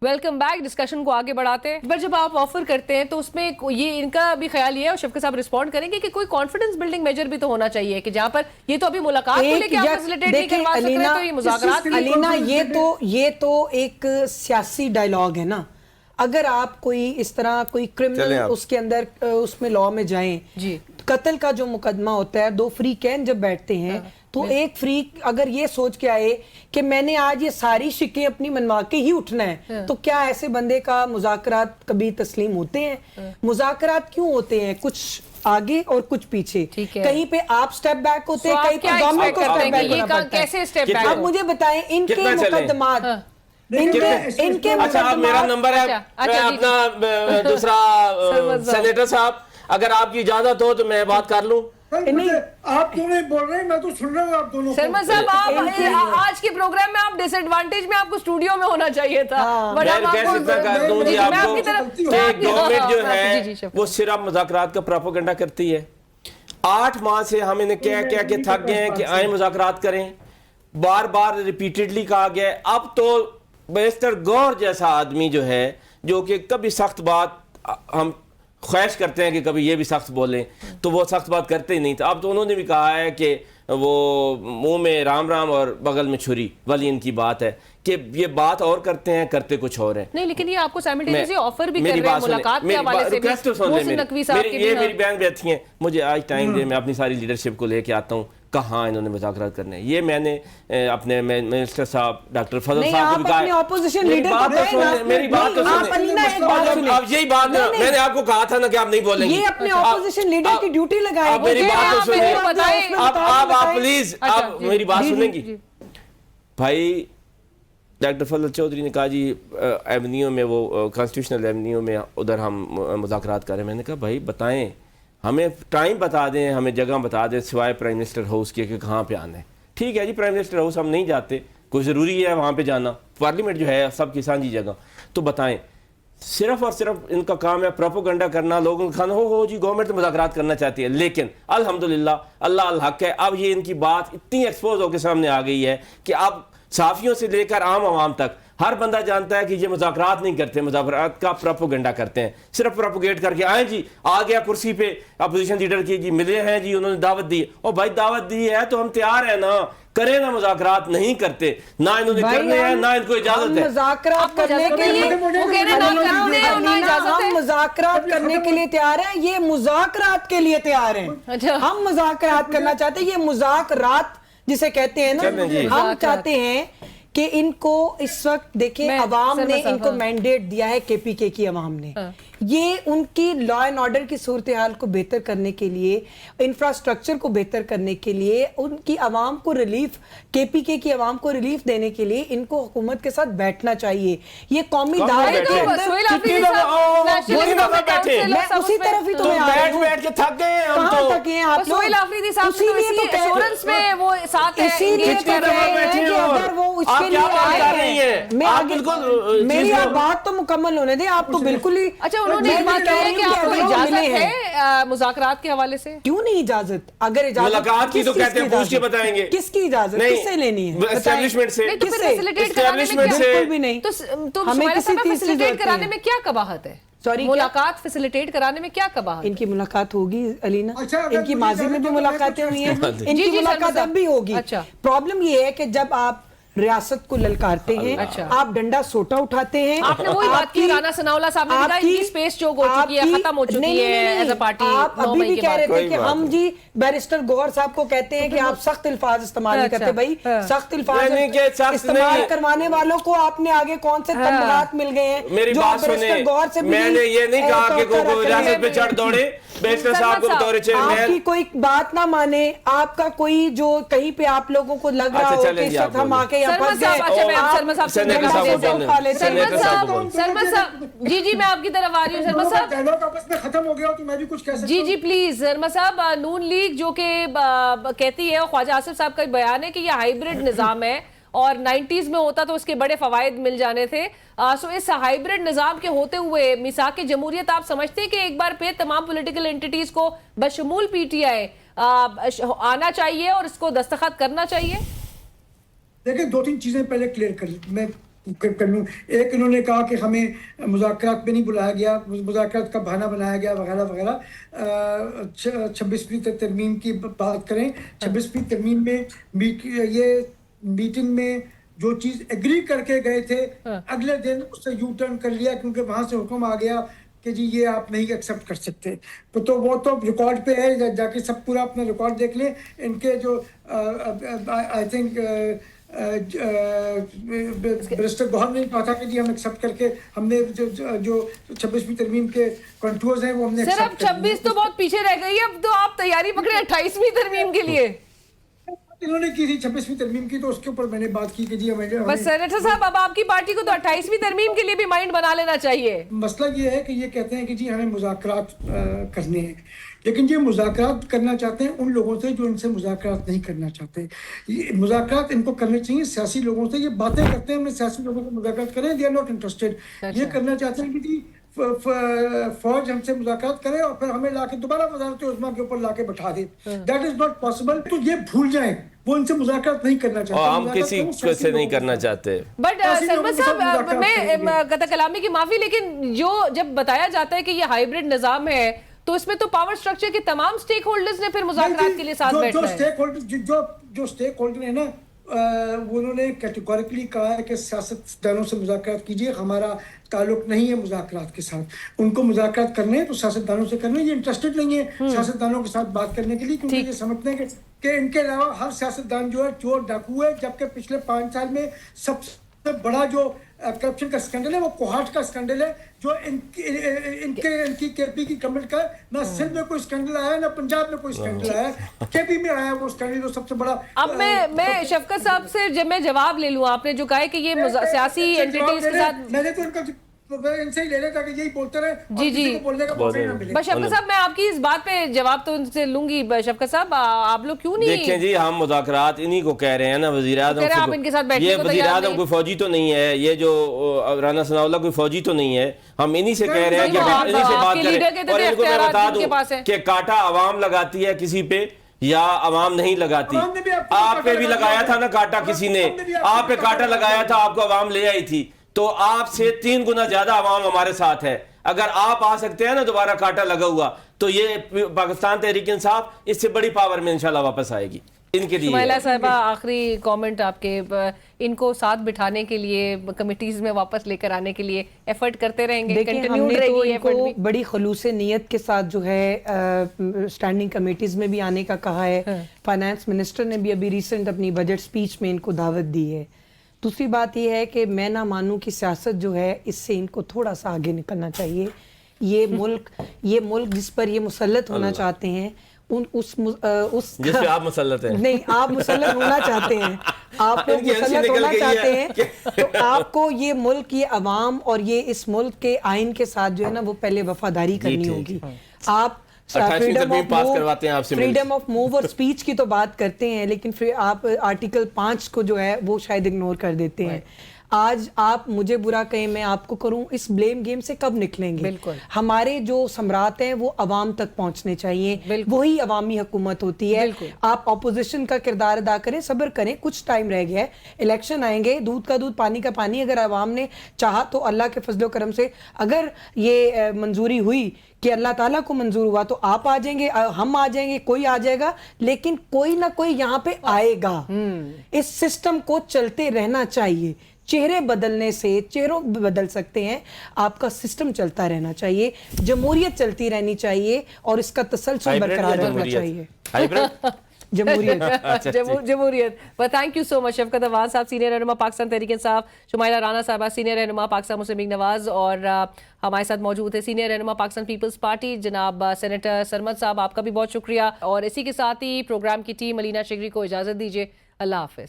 Welcome back. Discussion کو آگے بڑھاتے ہیں. پر جب آپ آفر کرتے ہیں تو اس میں یہ ان کا بھی خیال یہ ہے, اور شفقت صاحب رسپونڈ کریں گے, کہ کوئی کانفیڈنس بلڈنگ میجر بھی تو ہونا چاہیے, کہ جہاں پر یہ تو ابھی ملاقات کو لے کے آپ فیسیلیٹیٹ نہیں کروا سک رہے, تو یہ مذاکرات. علینا یہ تو ایک سیاسی ڈائلاگ ہے نا. اگر آپ کوئی اس طرح کوئی کرمنل اس کے اندر اس میں لا میں جائیں, قتل کا جو مقدمہ ہوتا ہے, دو فریقین جب بیٹھتے ہیں تو ایک فریق اگر یہ سوچ کے آئے کہ میں نے آج یہ ساری شکیں اپنی منوا کے ہی اٹھنا ہے, تو کیا ایسے بندے کا مذاکرات کبھی تسلیم ہوتے ہیں؟ مذاکرات کیوں ہوتے ہیں؟ کچھ آگے اور کچھ پیچھے, کہیں پہ آپ سٹیپ بیک ہوتے ہیں, کہیں پہ گورنمنٹ کو سٹیپ بیک ہونا پڑتا ہے. اب مجھے بتائیں ان کے مقدمات, ان کے اچھا میرا نمبر ہے, میں اپنا دوسرا سینیٹر صاحب, اگر آپ کی اجازت ہو تو میں بات کر لوں. آپ کیوں نہیں بول رہے ہیں؟ میں تو سن رہا ہوں آپ دونوں. سرما صاحب, آپ آج کے پروگرام میں آپ ڈس ایڈوانٹیج میں, آپ کو اسٹوڈیو میں ہونا چاہیے تھا. میں کیسے کر دوں جی آپ کو کہ گورنمنٹ جو ہے وہ صرف مذاکرات کا پروپیگنڈا کرتی ہے. 8 ماہ سے ہم انہیں کہہ کے تھک گئے ہیں کہ آئیں مذاکرات کریں, بار بار ریپیٹڈلی کہا گیا ہے. اب تو بیرسٹر گور جیسا آدمی جو ہے, جو کہ کبھی سخت بات ہم خواہش کرتے ہیں کہ کبھی یہ بھی سخت بولیں, تو وہ سخت بات کرتے ہی نہیں تھا. اب تو انہوں نے بھی کہا ہے کہ وہ منہ میں رام رام اور بغل میں چھری والی ان کی بات ہے, کہ یہ بات اور کرتے ہیں, کرتے کچھ اور ہیں. نہیں, لیکن یہ آپ کو سائملٹینیسلی آفر بھی کر رہے ہیں ملاقات کے حوالے سے بھی. محسن نقوی صاحب کے یہ میری بہن بیٹھی ہیں, مجھے آج ٹائم دے, میں اپنی ساری لیڈرشپ کو لے کے آتا ہوں کہاں انہوں نے مذاکرات کرنے ہیں. یہ میں نے اپنے منسٹر صاحب ڈاکٹر فضل صاحب کو بھی کہا, میری بات تو سنیں. اب یہی بات میں نے آپ کو کہا تھا نا کہ آپ نہیں بولیں گے. یہ اپنے اپوزیشن لیڈر کی ڈیوٹی لگائے. میری بات تو سنیں, آپ پلیز آپ میری بات سنیں گی. بھائی ڈاکٹر فضل چودھری نے کہا جی ایونیو میں, وہ کانسٹیٹیوشنل ایونیو میں ادھر ہم مذاکرات کر رہے ہیں. میں نے کہا بھائی بتائیں, ہمیں ٹائم بتا دیں, ہمیں جگہ بتا دیں, سوائے پرائم منسٹر ہاؤس کے کہ کہاں پہ آنا ہے. ٹھیک ہے جی, پرائم منسٹر ہاؤس ہم نہیں جاتے, کوئی ضروری ہے وہاں پہ جانا, پارلیمنٹ جو ہے سب کی سانجھی جگہ. تو بتائیں, صرف اور صرف ان کا کام ہے پروپیگنڈا کرنا, لوگوں کو کھانا ہو جی گورنمنٹ تو مذاکرات کرنا چاہتی ہے. لیکن الحمدللہ اللہ الحق ہے, اب یہ ان کی بات اتنی ایکسپوز ہو کے سامنے آ گئی ہے کہ اب صحافیوں سے لے کر عام عوام تک ہر بندہ جانتا ہے کہ یہ مذاکرات نہیں کرتے, مذاکرات کا پروپیگنڈا کرتے ہیں. صرف پروپیگیٹ کر کے آئیں جی, آ گیا کرسی پہ اپوزیشن لیڈر کی, جی ملے ہیں جی, انہوں نے دعوت دی. اور بھائی دعوت دی ہے تو ہم تیار ہیں نا, کریں نا مذاکرات. نہیں کرتے, نہ انہوں نے کرنے ہیں نہ ان کو اجازت ہے. مذاکرات کرنے کے لیے ہم مذاکرات کرنے کے لیے تیار ہیں, یہ مذاکرات کے لیے تیار ہیں. ہم مذاکرات کرنا چاہتے ہیں, یہ مذاکرات جسے کہتے ہیں نا, ہم چاہتے ہیں کہ ان کو اس وقت دیکھیں عوام نے ان کو مینڈیٹ دیا ہے, کے پی کے کی عوام نے, یہ ان کی لا اینڈ آرڈر کی صورتحال کو بہتر کرنے کے لیے, انفراسٹرکچر کو بہتر کرنے کے لیے, ان کی عوام کو ریلیف, کے پی کے کی عوام کو ریلیف دینے کے لیے ان کو حکومت کے ساتھ بیٹھنا چاہیے. یہ قومی دعوت کے اندر میں اسی طرف ہی تمہیں آ رہی ہوں, بیٹھ کے تھک گئے ہیں ہم کہاں تو. تک ہیں آپ لوگ, سہیل آفریدی صاحب اسی لیے تو ایشورنس میں وہ ساتھ اسی لیے تو کہہ رہے ہیں کہ اگر وہ اس کے لیے آئے ہیں, میں آگے میری آپ بات تو مکمل ہونے دیں. آپ تو بالکل ہی, اچھا انہوں نے بات کہہ رہے کہ آپ کو اجازت ہے مذاکرات کے حوالے سے. کیوں نہیں اجازت؟ اگر اجازت ملاقات کی تو کہتے ہیں پوچھ کے بتائیں گے. کس کی اجازت, کس سے لینی ہے؟ اسٹیبلشمنٹ سے. بالکل بھی نہیں. تو ہمیں کسی فیسیلیٹیٹ کرانے میں کیا قباحت ہے؟ سوری, ملاقات فیسیلیٹیٹ کرانے میں کیا قباحت؟ ان کی ملاقات ہوگی علینا, ان کی ماضی میں بھی ملاقاتیں ہوئی ہیں, ان کی ملاقات اب بھی ہوگی. پرابلم یہ ہے کہ جب آپ ریاست کو للکارتے ہیں, آپ ڈنڈا سوٹا اٹھاتے ہیں. آپ نے وہی بات کی, رانا ثناء اللہ صاحب نے کہا ان کی سپیس چوک ہو چکی ہے, ختم ہو چکی ہے ایز اے پارٹی. آپ ابھی بھی کہہ رہے تھے کہ ہم جی بیرسٹر گوہر صاحب کو کہتے ہیں کہ آپ سخت الفاظ استعمال نہیں کرتے. بھائی سخت الفاظ استعمال کروانے والوں کو آپ نے آگے کون سے تنبیہات مل گئے ہیں؟ میری بات سنیں, میں نے یہ نہیں کہا کہ کوئی ریاست پہ چڑھ دوڑے. بیرسٹر صاحب کو بطور چیئرمین, آپ کی کوئی بات نہ مانے, آپ کا کوئی جو کہیں پہ آپ لوگوں کو لگ رہا ہو کہ اس وقت ہم آ کے یہاں پھنس گئے. سرمد صاحب جی میں آپ کی طرف آ رہی ہوں. سرمد صاحب ختم ہو گیا تو میں بھی کچھ کہہ سکتا ہوں. جی پلیز. سرمد صاحب, نون لیگ جو کہ کہتی ہے, خواجہ آصف صاحب کا بیان ہے کہ یہ ہائیبرڈ نظام ہے, اور 90s میں ہوتا تو اس کے بڑے فوائد مل جانے تھے. سو اس ہائیبرڈ نظام کے ہوتے ہوئے میثاق جمہوریت آپ سمجھتے ہیں کہ ایک بار پھر تمام پولیٹیکل انٹیٹیز کو بشمول پی ٹی آئی آنا چاہیے اور اس کو دستخط کرنا چاہیے؟ دیکھیں 2-3 چیزیں پہلے کلیئر کر لیں. میں ایک انہوں نے کہا کہ ہمیں مذاکرات میں نہیں بلایا گیا، مذاکرات کا بہانہ بنایا گیا وغیرہ وغیرہ۔ 26ویں ترمیم کی بات کریں، 26ویں ترمیم میں یہ میٹنگ میں جو چیز ایگری کر کے گئے تھے اگلے دن اس سے یو ٹرن کر لیا، کیونکہ وہاں سے حکم آ گیا کہ جی یہ آپ نہیں ایکسیپٹ کر سکتے۔ تو وہ تو ریکارڈ پہ ہے، جا کے سب پورا اپنا ریکارڈ دیکھ لیں۔ ان کے جو آئی تھنک برسٹر گوہر نے کہا تھا کہ جی ہم ایکسیپٹ کر کے ہم نے جو 26ویں ترمیم کے کنٹرولز ہیں وہ ہم نے سر اب 26 تو بہت پیچھے رہ گئی، اب تو آپ تیاری پکڑے 28ویں ترمیم کے لیے۔ انہوں نے کی تھی 26ویں ترمیم کی، تو اس کے اوپر میں نے بات کی کہ جی بس سینیٹر صاحب اب آپ کی پارٹی کو تو 28ویں ترمیم کے لیے بھی مائنڈ بنا لینا چاہیے۔ مسئلہ یہ ہے کہ یہ کہتے ہیں کہ جی ہمیں مذاکرات کرنے ہیں، لیکن یہ مذاکرات کرنا چاہتے ہیں ان لوگوں سے جو ان سے مذاکرات نہیں کرنا چاہتے۔ مذاکرات ان کو کرنے چاہیے سیاسی لوگوں سے، یہ باتیں کرتے ہیں ہمیں سیاسی لوگوں سے مذاکرات کریں، دے آر ناٹ انٹرسٹڈ۔ یہ کرنا چاہتے ہیں کہ جی فوج ہم سے مذاکرات کرے اور پھر ہمیں لا کے دوبارہ وزارت عظمیٰ کے اوپر لا کے بٹھا دے۔ That is not possible. تو یہ بھول جائیں، وہ ان سے مذاکرات نہیں کرنا چاہتے، ہم کسی سے نہیں کرنا چاہتے۔ بٹ سرمد صاحب میں قطع کلامی کی معافی، لیکن جو جب بتایا جاتا ہے کہ یہ ہائیبرڈ نظام ہے تو اس میں تو پاور سٹرکچر کے تمام سٹیک ہولڈرز نے پھر مذاکرات کے لیے ساتھ بیٹھنا ہے۔ جو سٹیک ہولڈر ہیں نا انہوں نے کیٹیگوریکلی کہا ہے کہ سیاستدانوں سے مذاکرات کیجیے، ہمارا تعلق نہیں ہے مذاکرات کے ساتھ۔ ان کو مذاکرات کرنے ہیں تو سیاستدانوں سے کرنے، یہ انٹرسٹڈ نہیں ہے سیاستدانوں کے ساتھ بات کرنے کے لیے، کیونکہ یہ سمجھتے ہیں کہ ان کے علاوہ ہر سیاستدان جو ہے چور ڈاکو ہے، جبکہ پچھلے 5 سال میں سب سے بڑا جو کرپشن کا اسکینڈل ہے وہ کوہاٹ کا اسکینڈل ہے، جو ان کی کے پی کی گورنمنٹ کا ہے۔ نہ سندھ میں کوئی اسکینڈل آیا، نہ پنجاب میں کوئی اسکینڈل آیا، کے پی میں آیا وہ اسکینڈل، جو سب سے بڑا۔ اب میں شفقت صاحب سے جب میں جواب لے لوں، آپ نے جو کہا ہے کہ یہ سیاسی اینٹیٹیز کے ساتھ، میں نے تو ان کا ان سے ہی لے لیتا کہ یہی بولتے رہے، جی بولنے کا موقع نہ ملے۔ بس شفقت صاحب میں آپ کی اس بات پہ جواب تو ان سے لوں گی۔ شفقت صاحب آپ لوگ کیوں نہیں دیکھیں جی، ہم مذاکرات انہی کو کہہ رہے ہیں نا، وزیر اعظم یہ وزیر اعظم کوئی فوجی تو نہیں ہے، یہ جو رانا ثناء اللہ کوئی فوجی تو نہیں ہے، ہم انہی سے کہہ رہے ہیں کہ انہی سے بات کریں۔ اور ان کو میں بتا دوں کہ کاٹا عوام لگاتی ہے کسی پہ یا عوام نہیں لگاتی۔ آپ پہ بھی لگایا تھا نا کاٹا کسی نے، آپ پہ کاٹا لگایا تھا، آپ کو عوام لے آئی تھی، تو آپ سے 3 گنا زیادہ عوام ہمارے ساتھ ہے۔ اگر آپ آ سکتے ہیں نا دوبارہ کاٹا لگا ہوا، تو یہ پاکستان تحریک انصاف اس سے بڑی پاور میں انشاءاللہ واپس آئے گی ان کے لیے۔ سمیلہ صاحبہ آخری کامنٹ آپ کے، ان کو ساتھ بٹھانے کے لیے، کمیٹیز میں واپس لے کر آنے کے لیے ایفرٹ کرتے رہیں گے؟ دیکھیں ہم نے تو ان کو بڑی خلوص نیت کے ساتھ جو ہے اسٹینڈنگ کمیٹیز میں بھی آنے کا کہا ہے۔ فائنانس منسٹر نے بھی ابھی ریسنٹ اپنی بجٹ سپیچ میں ان کو دعوت دی ہے۔ دوسری بات یہ ہے کہ میں نہ مانوں کہ سیاست جو ہے اس سے ان کو تھوڑا سا آگے نکلنا چاہیے۔ یہ ملک جس پر یہ مسلط ہونا چاہتے ہیں، اس جس پہ آپ مسلط ہیں، نہیں آپ مسلط ہونا چاہتے ہیں، آپ لوگ مسلط ہونا چاہتے ہیں، تو آپ کو یہ ملک، یہ عوام اور یہ اس ملک کے آئین کے ساتھ جو ہے نا وہ پہلے وفاداری کرنی ہوگی۔ آپ فریڈم آف موو اور سپیچ کی تو بات کرتے ہیں، لیکن پھر آپ آرٹیکل 5 کو جو ہے وہ شاید اگنور کر دیتے ہیں۔ آج آپ مجھے برا کہیں، میں آپ کو کروں، اس بلیم گیم سے کب نکلیں گے؟ ہمارے جو سمراٹ ہیں وہ عوام تک پہنچنے چاہیے، وہی عوامی حکومت ہوتی ہے۔ آپ اپوزیشن کا کردار ادا کریں، صبر کریں، کچھ ٹائم رہ گیا ہے، الیکشن آئیں گے، دودھ کا دودھ پانی کا پانی۔ اگر عوام نے چاہا تو اللہ کے فضل و کرم سے اگر یہ منظوری ہوئی کہ اللہ تعالیٰ کو منظور ہوا تو آپ آ جائیں گے، ہم آ جائیں گے، کوئی آ جائے گا، لیکن کوئی نہ کوئی یہاں پہ آئے گا۔ اس سسٹم کو چلتے رہنا چاہیے، چہرے بدلنے سے چہروں بدل سکتے ہیں، آپ کا سسٹم چلتا رہنا چاہیے، جمہوریت چلتی رہنی چاہیے اور اس کا تسلسل برقرار رہنا چاہیے۔ جمہوریت۔ تھینک یو سو مچ شفقت اوان صاحب، سینئر رہنما پاکستان تحریک انصاف، شمائلہ رانا صاحبہ سینئر رہنما پاکستان مسلم لیگ نواز، اور ہمارے ساتھ موجود ہے سینئر رہنما پاکستان پیپلز پارٹی جناب سینیٹر سرمد صاحب، آپ کا بھی بہت شکریہ۔ اور اسی کے ساتھ ہی پروگرام کی ٹیم علینا شگری کو اجازت دیجیے، اللہ حافظ۔